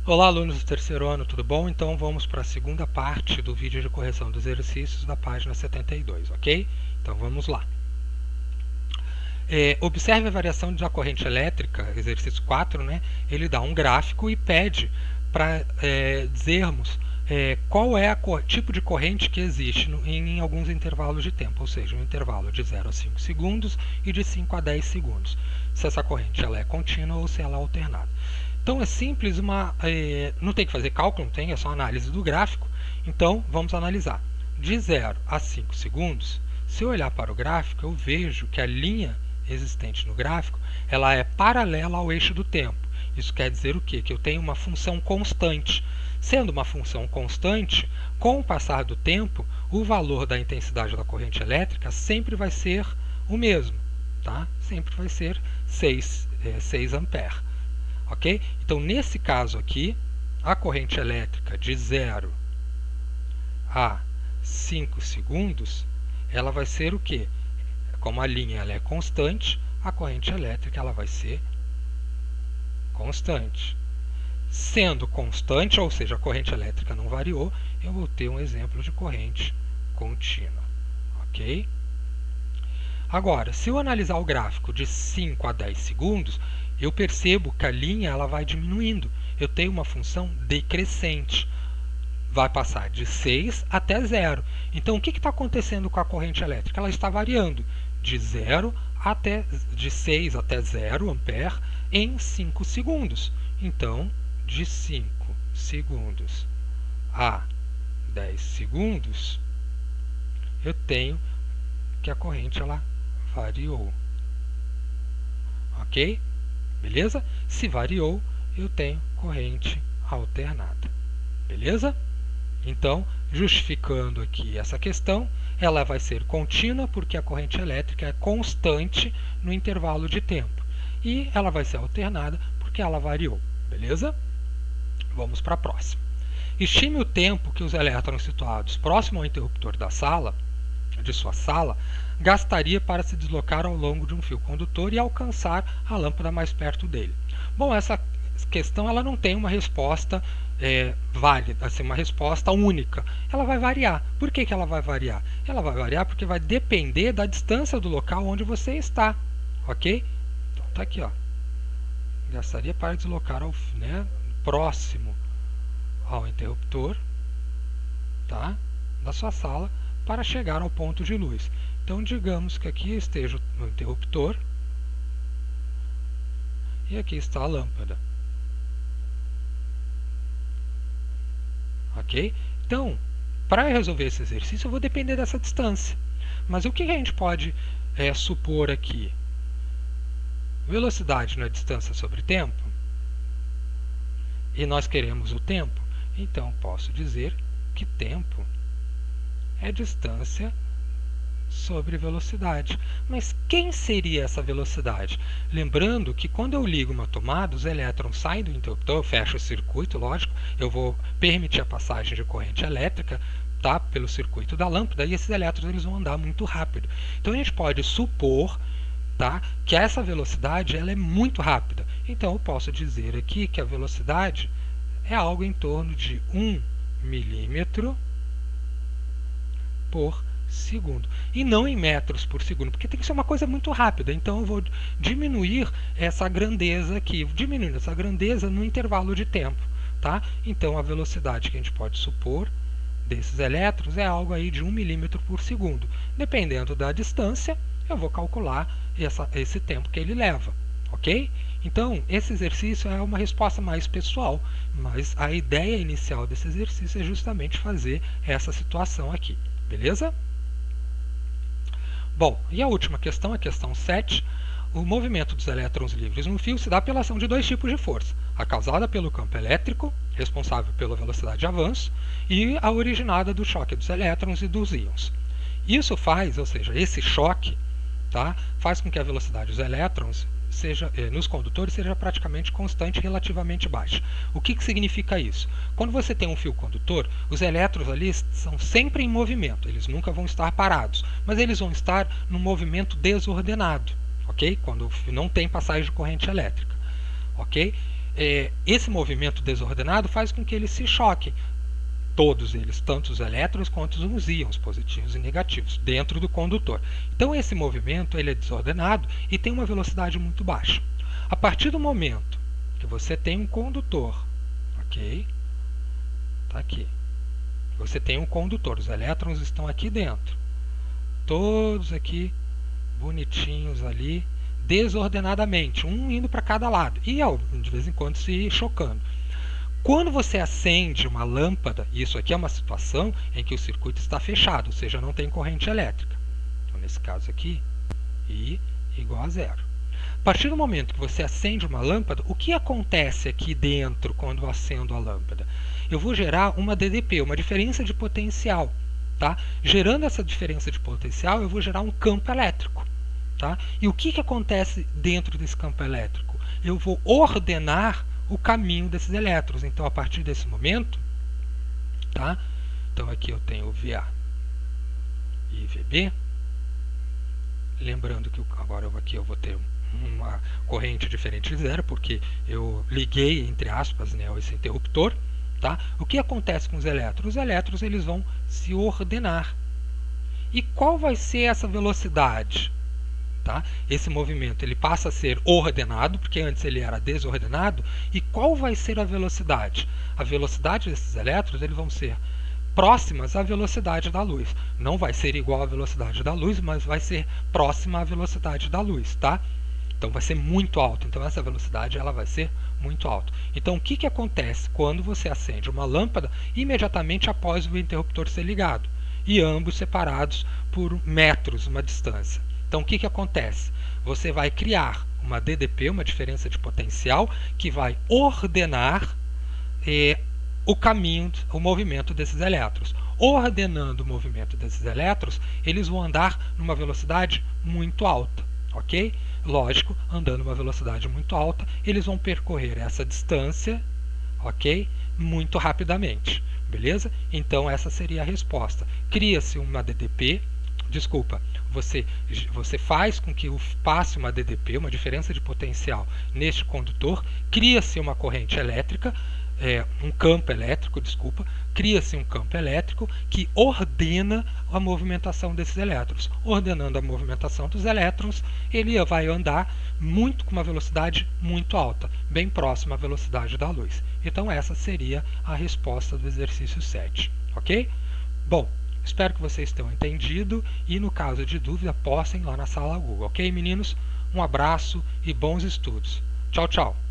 Olá, alunos do terceiro ano, tudo bom? Então vamos para a segunda parte do vídeo de correção dos exercícios da página 72, ok? Então vamos lá. Observe a variação da corrente elétrica, exercício 4, né? Ele dá um gráfico e pede para dizermos qual é o tipo de corrente que existe em alguns intervalos de tempo, ou seja, um intervalo de 0 a 5 segundos e de 5 a 10 segundos. Se essa corrente ela é contínua ou se ela é alternada. Então é simples, não tem que fazer cálculo, não tem, é só análise do gráfico. Então vamos analisar. De 0 a 5 segundos, se eu olhar para o gráfico, eu vejo que a linha existente no gráfico ela é paralela ao eixo do tempo. Isso quer dizer o quê? Que eu tenho uma função constante. Sendo uma função constante, com o passar do tempo, o valor da intensidade da corrente elétrica sempre vai ser o mesmo. Tá? Sempre vai ser 6 ampere. Ok? Então, nesse caso aqui, a corrente elétrica de 0 a 5 segundos, ela vai ser o quê? Como a linha ela é constante, a corrente elétrica ela vai ser constante. Sendo constante, ou seja, a corrente elétrica não variou, eu vou ter um exemplo de corrente contínua. Ok? Agora, se eu analisar o gráfico de 5 a 10 segundos, eu percebo que a linha ela vai diminuindo. Eu tenho uma função decrescente. Vai passar de 6 até 0. Então, o que está acontecendo com a corrente elétrica? Ela está variando de 6 até 0 ampere em 5 segundos. Então, de 5 segundos a 10 segundos, eu tenho que a corrente ela variou. Ok? Beleza? Se variou, eu tenho corrente alternada. Beleza? Então, justificando aqui essa questão, ela vai ser contínua porque a corrente elétrica é constante no intervalo de tempo. E ela vai ser alternada porque ela variou. Beleza? Vamos para a próxima. Estime o tempo que os elétrons situados próximo ao interruptor de sua sala, gastaria para se deslocar ao longo de um fio condutor e alcançar a lâmpada mais perto dele. Bom, essa questão ela não tem uma resposta válida, assim, uma resposta única. Ela vai variar. Por que ela vai variar? Ela vai variar porque vai depender da distância do local onde você está. Ok? Então está aqui, ó. Gastaria para deslocar próximo ao interruptor, tá? Da sua sala para chegar ao ponto de luz. Então, digamos que aqui esteja o interruptor e aqui está a lâmpada. Ok? Então, para resolver esse exercício, eu vou depender dessa distância. Mas o que a gente pode supor aqui? Velocidade não é distância sobre tempo? E nós queremos o tempo? Então, posso dizer que tempo é distância sobre velocidade. Mas quem seria essa velocidade? Lembrando que quando eu ligo uma tomada, os elétrons saem do interruptor, eu fecho o circuito, lógico, eu vou permitir a passagem de corrente elétrica, tá, pelo circuito da lâmpada, e esses elétrons eles vão andar muito rápido. Então a gente pode supor, tá, que essa velocidade ela é muito rápida. Então eu posso dizer aqui que a velocidade é algo em torno de 1 milímetro por segundo. E não em metros por segundo, porque tem que ser uma coisa muito rápida. Então eu vou diminuir essa grandeza aqui, diminuindo essa grandeza no intervalo de tempo. Tá? Então a velocidade que a gente pode supor desses elétrons é algo aí de 1 milímetro por segundo. Dependendo da distância, eu vou calcular esse tempo que ele leva. Ok? Então, esse exercício é uma resposta mais pessoal, mas a ideia inicial desse exercício é justamente fazer essa situação aqui. Beleza? Bom, e a última questão, a questão 7. O movimento dos elétrons livres no fio se dá pela ação de dois tipos de força. A causada pelo campo elétrico, responsável pela velocidade de avanço, e a originada do choque dos elétrons e dos íons. Isso faz, ou seja, esse choque, tá, faz com que a velocidade dos elétrons nos condutores seja praticamente constante e relativamente baixa. O que significa isso? Quando você tem um fio condutor, os elétrons ali são sempre em movimento, eles nunca vão estar parados, mas eles vão estar num movimento desordenado, ok? Quando não tem passagem de corrente elétrica, ok? esse movimento desordenado faz com que eles se choquem. Todos eles, tanto os elétrons quanto os íons, positivos e negativos, dentro do condutor. Então esse movimento ele é desordenado e tem uma velocidade muito baixa. A partir do momento que você tem um condutor, ok? Está aqui. Você tem um condutor, os elétrons estão aqui dentro. Todos aqui, bonitinhos ali, desordenadamente, um indo para cada lado. E de vez em quando se chocando. Quando você acende uma lâmpada, isso aqui é uma situação em que o circuito está fechado, ou seja, não tem corrente elétrica. Então, nesse caso aqui, I igual a zero. A partir do momento que você acende uma lâmpada, o que acontece aqui dentro quando eu acendo a lâmpada? Eu vou gerar uma DDP, uma diferença de potencial. Tá? Gerando essa diferença de potencial, eu vou gerar um campo elétrico. Tá? E o que acontece dentro desse campo elétrico? Eu vou ordenar o caminho desses elétrons. Então, a partir desse momento, tá? Então aqui eu tenho o VA e VB. Lembrando que agora aqui eu vou ter uma corrente diferente de zero, porque eu liguei, entre aspas, né, esse interruptor. Tá? O que acontece com os elétrons? Os elétrons eles vão se ordenar. E qual vai ser essa velocidade? Tá? Esse movimento ele passa a ser ordenado, porque antes ele era desordenado. E qual vai ser a velocidade? A velocidade desses elétrons eles vão ser próximas à velocidade da luz. Não vai ser igual à velocidade da luz, mas vai ser próxima à velocidade da luz. Tá? Então vai ser muito alto. Então essa velocidade ela vai ser muito alta. Então o que acontece quando você acende uma lâmpada imediatamente após o interruptor ser ligado? E ambos separados por metros, uma distância. Então, o que acontece? Você vai criar uma DDP, uma diferença de potencial, que vai ordenar o caminho, o movimento desses elétrons. Ordenando o movimento desses elétrons, eles vão andar numa velocidade muito alta, ok? Lógico, andando numa velocidade muito alta, eles vão percorrer essa distância, ok? Muito rapidamente, beleza? Então, essa seria a resposta. Cria-se uma DDP, você faz com que passe uma DDP, uma diferença de potencial neste condutor, cria-se uma corrente elétrica, cria-se um campo elétrico que ordena a movimentação desses elétrons. Ordenando a movimentação dos elétrons, ele vai andar com uma velocidade muito alta, bem próxima à velocidade da luz. Então essa seria a resposta do exercício 7, ok? Bom, espero que vocês tenham entendido e, no caso de dúvida, postem lá na sala Google. Ok, meninos? Um abraço e bons estudos. Tchau, tchau!